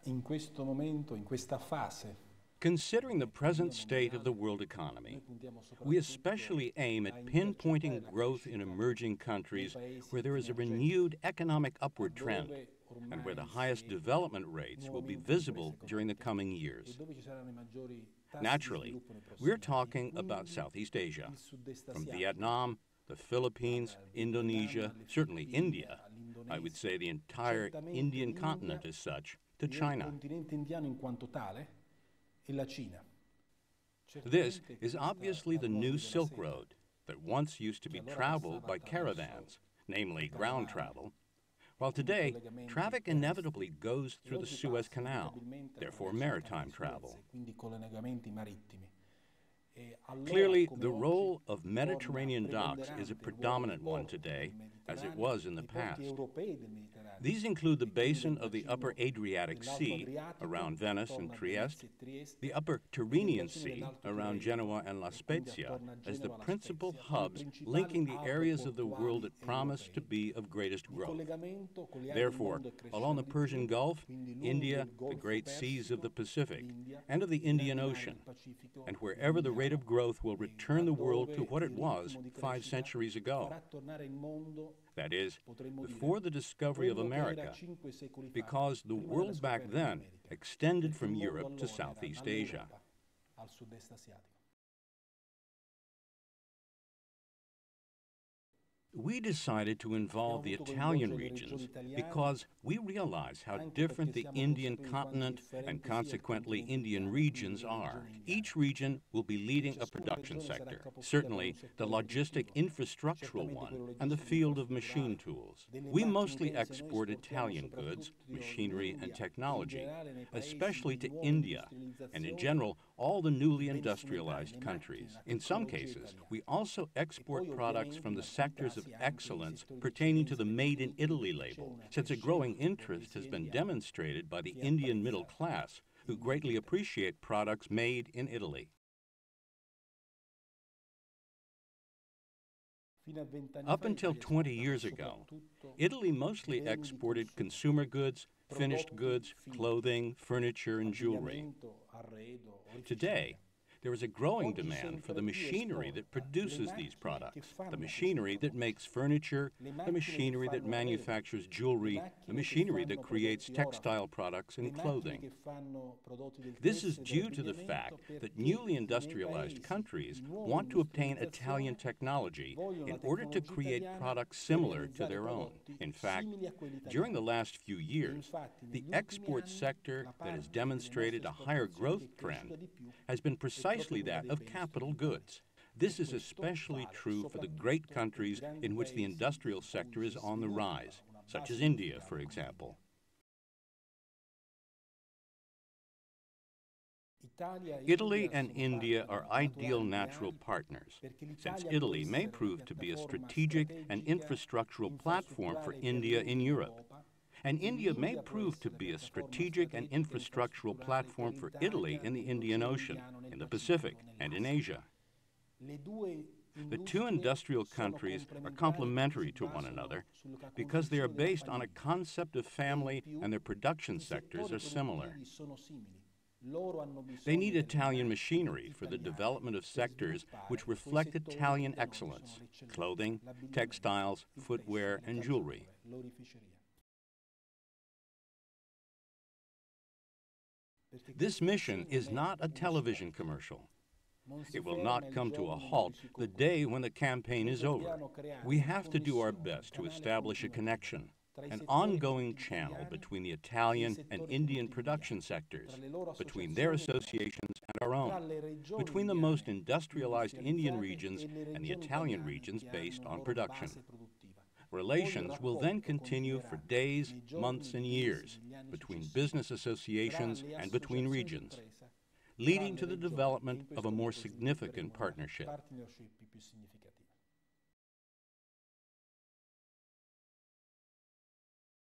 in questo momento, in questa fase, Considering the present state of the world economy, we especially aim at pinpointing growth in emerging countries where there is a renewed economic upward trend and where the highest development rates will be visible during the coming years. Naturally, we're talking about Southeast Asia, from Vietnam, the Philippines, Indonesia, certainly India. I would say the entire Indian continent as such, to China. This is obviously the new Silk Road that once used to be traveled by caravans, namely ground travel, while today traffic inevitably goes through the Suez Canal, therefore maritime travel. Clearly, the role of Mediterranean docks is a predominant one today, as it was in the past. These include the basin of the upper Adriatic Sea around Venice and Trieste, the upper Tyrrhenian Sea around Genoa and La Spezia as the principal hubs linking the areas of the world that promise to be of greatest growth. Therefore, along the Persian Gulf, India, the great seas of the Pacific, and of the Indian Ocean, and wherever the rate of growth will return the world to what it was 5 centuries ago. That is, before the discovery of America, because the world back then extended from Europe to Southeast Asia. We decided to involve the Italian regions because we realize how different the Indian continent and consequently Indian regions are. Each region will be leading a production sector, certainly the logistic infrastructural one and the field of machine tools. We mostly export Italian goods, machinery and technology, especially to India and in general all the newly industrialized countries. In some cases, we also export products from the sectors of excellence pertaining to the Made in Italy label, since a growing interest has been demonstrated by the Indian middle class, who greatly appreciate products made in Italy. Up until 20 years ago, Italy mostly exported consumer goods, finished goods, clothing, furniture, and jewelry. Today, there is a growing demand for the machinery that produces these products, the machinery that makes furniture, the machinery that manufactures jewelry, the machinery that creates textile products and clothing. This is due to the fact that newly industrialized countries want to obtain Italian technology in order to create products similar to their own. In fact, during the last few years, the export sector that has demonstrated a higher growth trend has been precisely that of capital goods. This is especially true for the great countries in which the industrial sector is on the rise, such as India, for example. Italy and India are ideal natural partners, since Italy may prove to be a strategic and infrastructural platform for India in Europe, and India may prove to be a strategic and infrastructural platform for Italy in the Indian Ocean, in the Pacific, and in Asia. The two industrial countries are complementary to one another because they are based on a concept of family and their production sectors are similar. They need Italian machinery for the development of sectors which reflect Italian excellence: clothing, textiles, footwear, and jewelry. This mission is not a television commercial. It will not come to a halt the day when the campaign is over. We have to do our best to establish a connection, an ongoing channel between the Italian and Indian production sectors, between their associations and our own, between the most industrialized Indian regions and the Italian regions based on production. Relations will then continue for days, months, and years between business associations and between regions, leading to the development of a more significant partnership.